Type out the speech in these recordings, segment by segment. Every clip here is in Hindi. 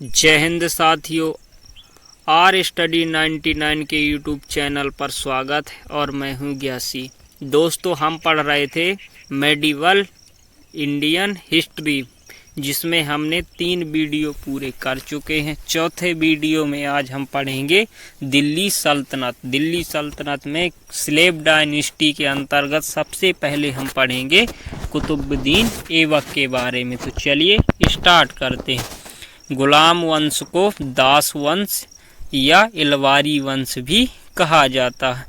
जय हिंद साथियों, आर स्टडी 99 के यूट्यूब चैनल पर स्वागत है और मैं हूं ग्यासी। दोस्तों, हम पढ़ रहे थे मेडिवल इंडियन हिस्ट्री, जिसमें हमने 3 वीडियो पूरे कर चुके हैं। चौथे वीडियो में आज हम पढ़ेंगे दिल्ली सल्तनत। दिल्ली सल्तनत में स्लेव डायनेस्टी के अंतर्गत सबसे पहले हम पढ़ेंगे कुतुबुद्दीन ऐबक के बारे में। तो चलिए स्टार्ट करते हैं। गुलाम वंश को दास वंश या इलवारी वंश भी कहा जाता है,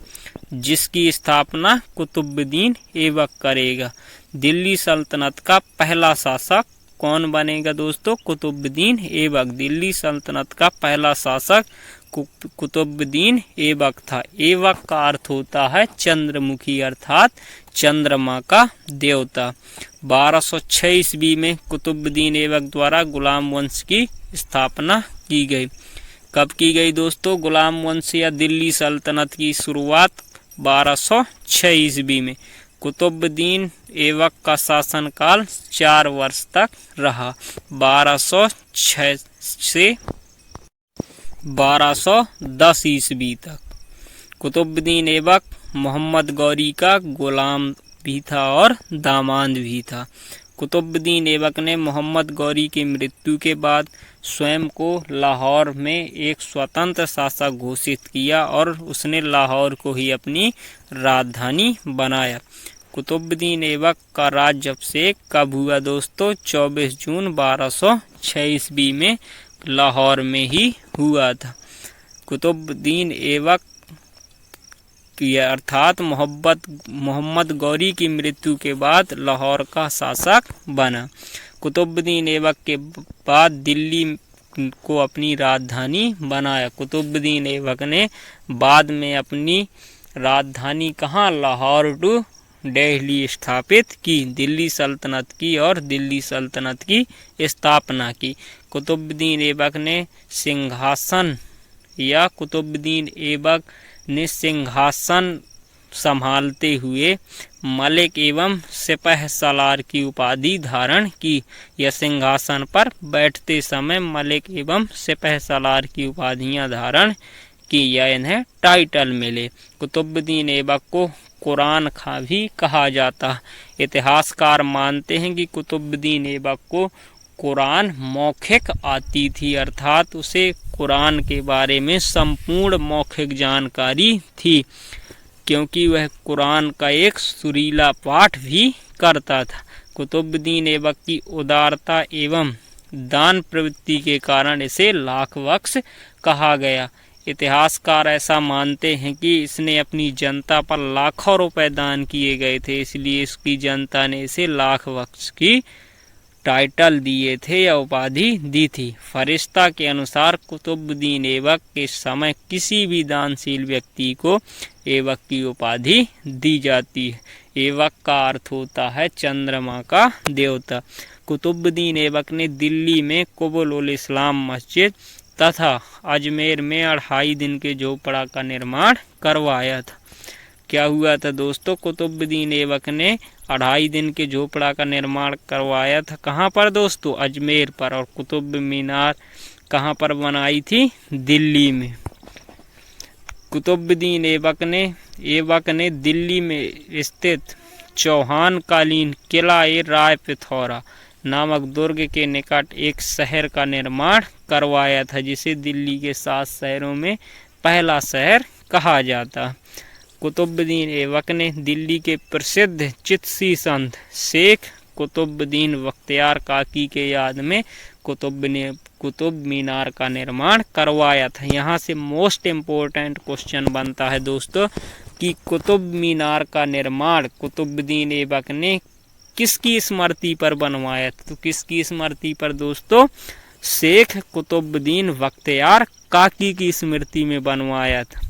जिसकी स्थापना कुतुबुद्दीन ऐबक करेगा। दिल्ली सल्तनत का पहला शासक कौन बनेगा दोस्तों? कुतुबुद्दीन ऐबक। दिल्ली सल्तनत का पहला शासक कुतुबुद्दीन ऐबक था। ऐबक का अर्थ होता है चंद्रमुखी, अर्थात चंद्रमा का देवता। 1206 ईस्वी में कुतुबुद्दीन ऐबक द्वारा गुलाम वंश की स्थापना की गई। कब की गई दोस्तों? गुलाम वंश या दिल्ली सल्तनत की शुरुआत 1206 ईस्वी में। कुतुबुद्दीन ऐबक का शासनकाल 4 वर्ष तक रहा, 1206 से 1210 ईस्वी तक। कुतुबुद्दीन ऐबक मोहम्मद गौरी का गुलाम भी था और दामाद भी था। कुतुबुद्दीन ऐबक ने मोहम्मद गौरी की मृत्यु के बाद स्वयं को लाहौर में एक स्वतंत्र शासक घोषित किया और उसने लाहौर को ही अपनी राजधानी बनाया। कुतुबुद्दीन ऐबक का राज्याभिषेक कब हुआ दोस्तों? 24 जून 1206 ईस्वी में लाहौर में ही हुआ था। कुतुबुद्दीन ऐबक अर्थात मोहम्मद गौरी की मृत्यु के बाद लाहौर का शासक बना। कुतुबुद्दीन ऐबक के बाद दिल्ली को अपनी राजधानी बनाया। कुतुबुद्दीन ऐबक ने बाद में अपनी राजधानी कहाँ, लाहौर टू दिल्ली स्थापित की, दिल्ली सल्तनत की और दिल्ली सल्तनत की स्थापना की। कुतुबुद्दीन ऐबक ने कुतुबुद्दीन ऐबक ने सिंहासन संभालते हुए मलिक एवं सिपह सालार की उपाधि धारण की। यह सिंहासन पर बैठते समय मलिक एवं सिपह सालार की उपाधियां धारण की या इन्हें टाइटल मिले। कुतुबुद्दीन ऐबक को कुरान खां भी कहा जाता है। इतिहासकार मानते हैं कि कुतुबुद्दीन ऐबक को कुरान मौखिक आती थी, अर्थात उसे कुरान के बारे में संपूर्ण मौखिक जानकारी थी, क्योंकि वह कुरान का एक सुरीला पाठ भी करता था। कुतुबुद्दीन ऐबक की उदारता एवं दान प्रवृत्ति के कारण इसे लाख बख्श कहा गया। इतिहासकार ऐसा मानते हैं कि इसने अपनी जनता पर लाखों रुपए दान किए गए थे, इसलिए इसकी जनता ने इसे लाख बख्श की टाइटल दिए थे या उपाधि दी थी। फरिश्ता के अनुसार कुतुबुद्दीन ऐबक के समय किसी भी दानशील व्यक्ति को ऐबक की उपाधि दी जाती है। ऐबक का अर्थ होता है चंद्रमा का देवता। कुतुबुद्दीन ऐबक ने दिल्ली में कुबुल-उल-इस्लाम मस्जिद तथा अजमेर में 2.5 दिन के झोपड़ा का निर्माण करवाया था। क्या हुआ था दोस्तों? कुतुबुद्दीन ऐबक ने 2.5 दिन के झोपड़ा का निर्माण करवाया था। कहाँ पर दोस्तों? अजमेर पर। और कुतुब मीनार कहाँ पर बनाई थी? दिल्ली में। कुतुबुद्दीन ऐबक ने दिल्ली में स्थित चौहान कालीन किला राय पिथौरा नामक दुर्ग के निकट एक शहर का निर्माण करवाया था, जिसे दिल्ली के 7 शहरों में पहला शहर कहा जाता। कुतुबुद्दीन ऐबक ने दिल्ली के प्रसिद्ध चिश्ती संत शेख कुतुबुद्दीन बख्तियार काकी के याद में कुतुब मीनार का निर्माण करवाया था। यहाँ से मोस्ट इम्पोर्टेंट क्वेश्चन बनता है दोस्तों कि कुतुब मीनार का निर्माण कुतुबुद्दीन ऐबक ने किसकी स्मृति पर बनवाया था? तो किसकी स्मृति पर दोस्तों? शेख कुतुबुद्दीन बख्तियार काकी की स्मृति में बनवाया था।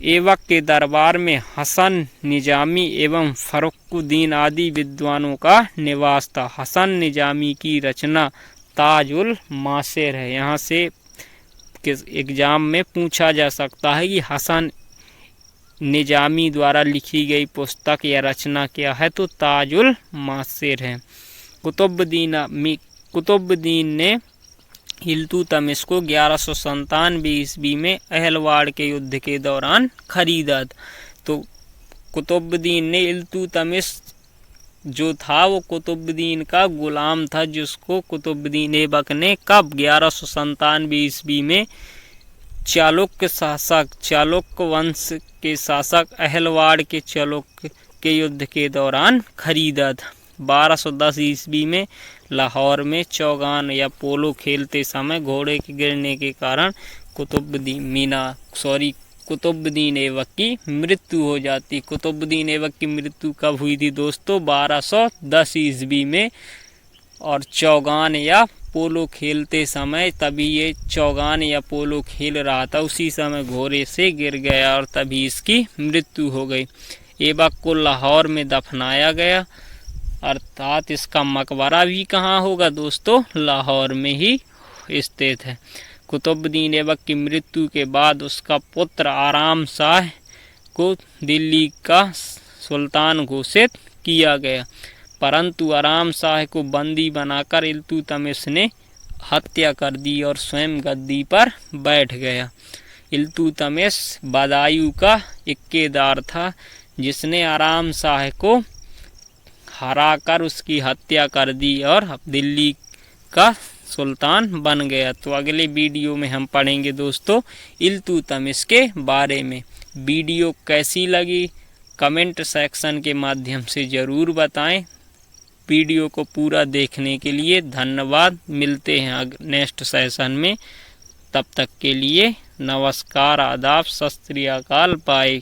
ऐबक के दरबार में हसन निजामी एवं फर्रुखुद्दीन आदि विद्वानों का निवास था। हसन निजामी की रचना ताजुल मासिर है। यहाँ से किस एग्जाम में पूछा जा सकता है कि हसन निजामी द्वारा लिखी गई पुस्तक या रचना क्या है? तो ताजुल मासिर है। कुतुबुद्दीन ने इल्तुतमिश को 1197 ईस्वी में अहलवाड़ के युद्ध के दौरान खरीदा। तो कुतुबुद्दीन ने इल्तुतमिश जो था वो कुतुबुद्दीन का गुलाम था, जिसको कुतुबुद्दीन ऐबक ने कब 1197 ईस्वी में चालुक्य वंश के शासक अहलवाड़ के चालुक्य के युद्ध के दौरान खरीदा था। 1210 ईस्वी में लाहौर में चौगान या पोलो खेलते समय घोड़े के गिरने के कारण कुतुबुद्दीन ऐबक की मृत्यु हो जाती। कुतुबुद्दीन ऐबक की मृत्यु कब हुई थी दोस्तों? 1210 ईस्वी में। और चौगान या पोलो खेलते समय, तभी ये चौगान या पोलो खेल रहा था, उसी समय घोड़े से गिर गया और तभी इसकी मृत्यु हो गई। ऐबक को लाहौर में दफनाया गया, अर्थात इसका मकबरा भी कहाँ होगा दोस्तों? लाहौर में ही स्थित है। कुतुबुद्दीन ऐबक की मृत्यु के बाद उसका पुत्र आराम शाह को दिल्ली का सुल्तान घोषित किया गया, परंतु आराम शाह को बंदी बनाकर इल्तुतमिश ने हत्या कर दी और स्वयं गद्दी पर बैठ गया। इल्तुतमिश बदायूं का इक्केदार था, जिसने आराम शाह को हराकर उसकी हत्या कर दी और दिल्ली का सुल्तान बन गया। तो अगले वीडियो में हम पढ़ेंगे दोस्तों इल्तुतमिश के बारे में। वीडियो कैसी लगी कमेंट सेक्शन के माध्यम से ज़रूर बताएं। वीडियो को पूरा देखने के लिए धन्यवाद। मिलते हैं नेक्स्ट सेशन में, तब तक के लिए नमस्कार, आदाब, सत श्री अकाल, बाय।